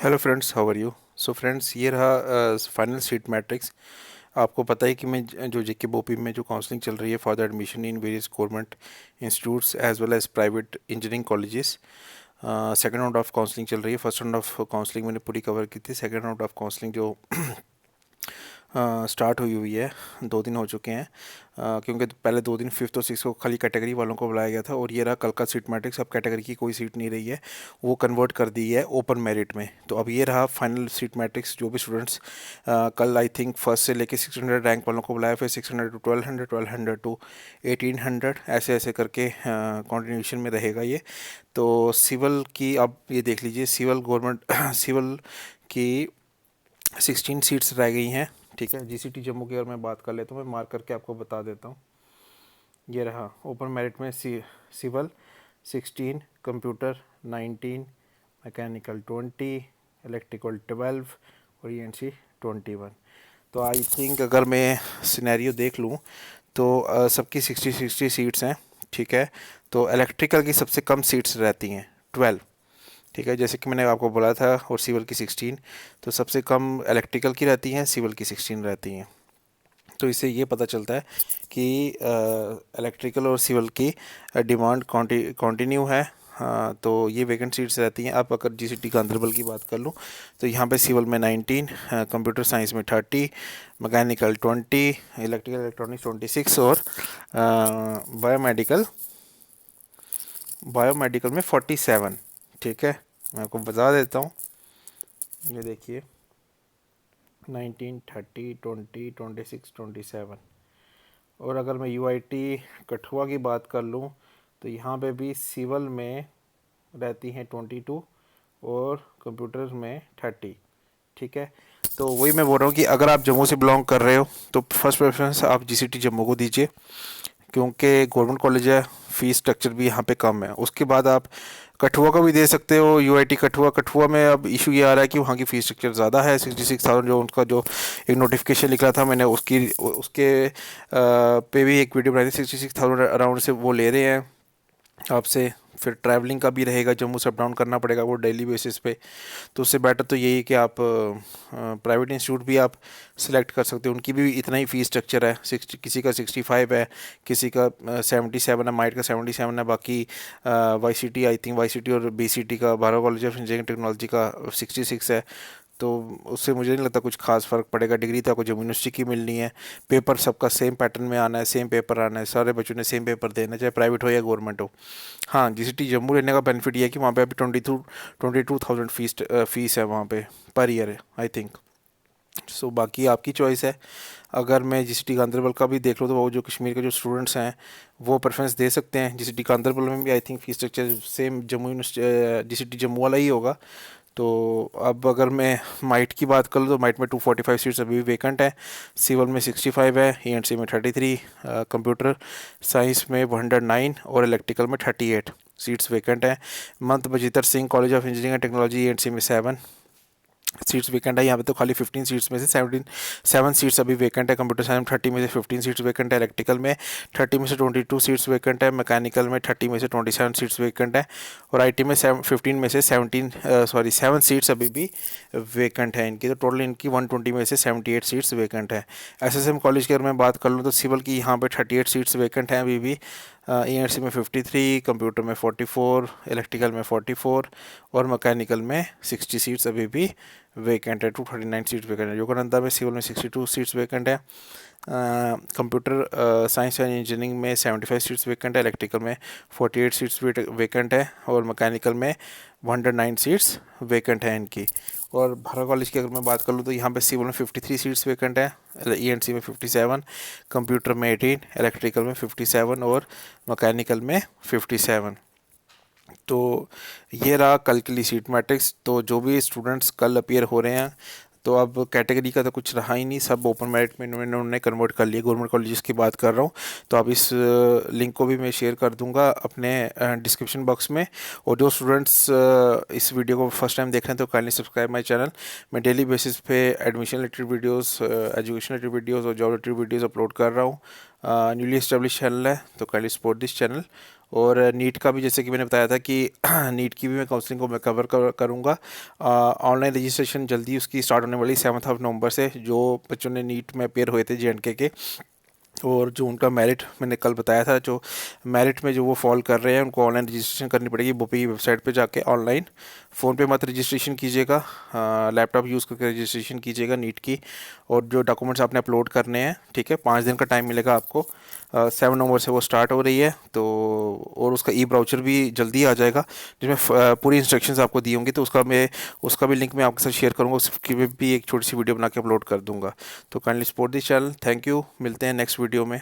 Hello friends, how are you. So friends, ये रहा final seat matrix. आपको पता है कि मैं जो जेके बोपी में जो काउंसलिंग चल रही है for the admission in various government institutes as well as private engineering colleges. Second round of counselling चल रही है। फर्स्ट राउंड ऑफ काउंसलिंग मैंने पूरी कवर की थी। सेकंड राउंड ऑफ काउंसलिंग जो स्टार्ट हुई हुई है, 2 दिन हो चुके हैं। क्योंकि पहले 2 दिन फिफ्थ और सिक्स को खाली कैटेगरी वालों को बुलाया गया था, और ये रहा कल का सीट मैट्रिक्स। अब कैटेगरी की कोई सीट नहीं रही है, वो कन्वर्ट कर दी है ओपन मेरिट में। तो अब ये रहा फाइनल सीट मैट्रिक्स। जो भी स्टूडेंट्स कल आई थिंक फर्स्ट से लेके 600 रैंक वालों को बुलाया, फिर 600 टू 1200, 1200 टू 1800, ऐसे ऐसे करके कॉन्टिन्यूशन में रहेगा ये। तो सिविल की अब ये देख लीजिए, सिविल गवर्नमेंट सिविल की 16 सीट्स रह गई हैं। ठीक है, जीसीटी जम्मू की अगर मैं बात कर लेता हूँ, मैं मार्क करके आपको बता देता हूँ। ये रहा ओपन मेरिट में सिविल 16, कंप्यूटर 19, मैकेनिकल 20, इलेक्ट्रिकल 12 और ईएनसी 21। तो आई थिंक अगर मैं सिनेरियो देख लूँ तो सबकी 60 सीट्स हैं। ठीक है, तो इलेक्ट्रिकल की सबसे कम सीट्स रहती हैं 12। ठीक है, जैसे कि मैंने आपको बोला था, और सिविल की 16। तो सबसे कम इलेक्ट्रिकल की रहती हैं, सिविल की 16 रहती हैं। तो इससे ये पता चलता है कि इलेक्ट्रिकल और सिविल की डिमांड कंटिन्यू है। हाँ, तो ये वैकेंट सीट्स रहती हैं। अब अगर जीसीटी गांधरबल की बात कर लूँ तो यहाँ पे सिविल में 19, कंप्यूटर साइंस में 30, मैकेनिकल 20, इलेक्ट्रिकल इलेक्ट्रॉनिक्स 26 और बायोमेडिकल बायोमेडिकल में 47। ठीक है, मैं आपको बता देता हूँ। ये देखिए, 19, 30, 20, 26, 27। और अगर मैं यूआईटी कठुआ की बात कर लूँ तो यहाँ पे भी सिविल में रहती हैं 22 और कंप्यूटर में 30। ठीक है, तो वही मैं बोल रहा हूँ कि अगर आप जम्मू से बिलोंग कर रहे हो तो फर्स्ट प्रेफरेंस आप जीसीटी जम्मू को दीजिए, क्योंकि गवर्नमेंट कॉलेज है, फीस स्ट्रक्चर भी यहाँ पे कम है। उसके बाद आप कठुआ का भी दे सकते हो, यूआईटी कठुआ। कठुआ में अब इशू ये आ रहा है कि वहाँ की फ़ीस स्ट्रक्चर ज़्यादा है, 66,000। जो उनका जो एक नोटिफिकेशन लिख रहा था मैंने, उसके पे भी एक वीडियो बनाई थी। 66,000 अराउंड से वो ले रहे हैं आपसे। फिर ट्रैवलिंग का भी रहेगा, जम्मू से अप डाउन करना पड़ेगा वो डेली बेसिस पे। तो उससे बेटर तो यही है कि आप प्राइवेट इंस्टीट्यूट भी आप सिलेक्ट कर सकते हो। उनकी भी इतना ही फ़ीस स्ट्रक्चर है, 60, किसी का 65 है, किसी का 77 है, माइट का 77 है। बाकी वाईसीटी, आई थिंक वाईसीटी और बीसीटी का, Bharat college of engineering technology का 66 है। तो उससे मुझे नहीं लगता कुछ खास फ़र्क पड़ेगा। डिग्री तो आपको जम्मू यूनिवर्सिटी की मिलनी है। पेपर सबका सेम पैटर्न में आना है, सेम पेपर आना है, सारे बच्चों ने सेम पेपर देना है, चाहे प्राइवेट हो या गवर्नमेंट हो। हाँ, जीसीटी जम्मू लेने का बेनिफिट ये है कि वहाँ पे अभी 22,000 फीस है वहाँ पे पर ईयर, आई थिंक। सो बाकी आपकी चॉइस है। अगर मैं जीसीटी गांधरबल का भी देख लूँ तो वो जो कश्मीर के जो स्टूडेंट्स हैं वो प्रेफरेंस दे सकते हैं। जीसीटी गांधरबल में भी I think fees structure same Jammu university GCT Jammu वाला ही होगा। तो अब अगर मैं माइट की बात कर लूँ तो माइट में 245 सीट्स अभी भी वेकेंट है। सिविल में 65 है, ईएनसी में 33, कंप्यूटर साइंस में 109 और इलेक्ट्रिकल में 38 सीट्स वेकेंट है। मंत बजीतर Singh college of engineering and technology, ENC में 7 सीट्स वेकेंट है। यहाँ पे तो खाली 15 सीट्स में से 7 सीट्स अभी वेकेंट है। कंप्यूटर साइंस में 30 में से 15 सीट्स वेकेंट है, इलेक्ट्रिकल में 30 में से 22 सीट्स वेकेंट है, मैकेनिकल में 30 में से 27 सीट्स वेकेंट है, और आईटी में 15 में से 7 सीट्स अभी भी वेकेंट है इनकी। तो टोटल इनकी 120 में से 78 सीट्स वेकेंट है। एसएसएम कॉलेज की अगर मैं बात कर लूँ तो सिविल की यहाँ पे 38 सीट्स वेकेंट हैं अभी भी। ईएनसी में 53, कंप्यूटर में 44, इलेक्ट्रिकल में 44 और मैकेनिकल में 60 सीट्स अभी भी वेकेंट है। 239 सीट्स वेकेंट है। योगानंदा में सिविल में 62 सीट्स वेकेंट है, कंप्यूटर साइंस एंड इंजीनियरिंग में 75 सीट्स वेकेंट है, इलेक्ट्रिकल में 48 सीट्स वेकेंट है, और मैकेनिकल में 109 सीट्स वेकेंट है इनकी। और भारत कॉलेज की अगर मैं बात कर लूँ तो यहाँ पे सिविल में 53 सीट्स वेकेंट है, ईएनसी में 57, कंप्यूटर में 18, इलेक्ट्रिकल में 57 और मैकेनिकल में 57। तो ये रहा कल के लिए सीट मैट्रिक्स। तो जो भी स्टूडेंट्स कल अपीयर हो रहे हैं, तो अब कैटेगरी का तो कुछ रहा ही नहीं, सब ओपन मेरिट में इन्होंने कन्वर्ट कर लिया। गवर्नमेंट कॉलेजेस की बात कर रहा हूँ। तो अब इस लिंक को भी मैं शेयर कर दूंगा अपने डिस्क्रिप्शन बॉक्स में। और जो स्टूडेंट्स इस वीडियो को फर्स्ट टाइम देख रहे हैं तो काइंडली सब्सक्राइब माय चैनल। मैं डेली बेसिस पे admission related videos, education related videos और जॉब रिलेटेड वीडियोस अपलोड कर रहा हूँ। न्यूली एस्टेब्लिश चैनल है तो काइंडली सपोर्ट दिस चैनल। और नीट का भी जैसे कि मैंने बताया था कि नीट की भी मैं काउंसलिंग को मैं करूँगा। ऑनलाइन रजिस्ट्रेशन जल्दी उसकी स्टार्ट होने वाली 7 नवंबर से। जो बच्चों ने नीट में अपेयर हुए थे JNK के, और जो उनका मेरिट मैंने कल बताया था, जो मेरिट में जो वो फॉल कर रहे हैं उनको ऑनलाइन रजिस्ट्रेशन करनी पड़ेगी बोपी वेबसाइट पे जाके ऑनलाइन। फ़ोन पे मत रजिस्ट्रेशन कीजिएगा, लैपटॉप यूज़ करके रजिस्ट्रेशन कीजिएगा नीट की। और जो डॉक्यूमेंट्स आपने अपलोड करने हैं, ठीक है, 5 दिन का टाइम मिलेगा आपको। 7 नवंबर से वो स्टार्ट हो रही है तो। और उसका ब्राउचर भी जल्दी आ जाएगा जिसमें पूरी इंस्ट्रक्शंस आपको दी होंगी, तो उसका भी लिंक मैं आपके साथ शेयर करूँगा, उसकी भी एक छोटी सी वीडियो बना के अपलोड कर दूँगा। तो kindly support this channel. Thank you, मिलते हैं नेक्स्ट वीडियो में।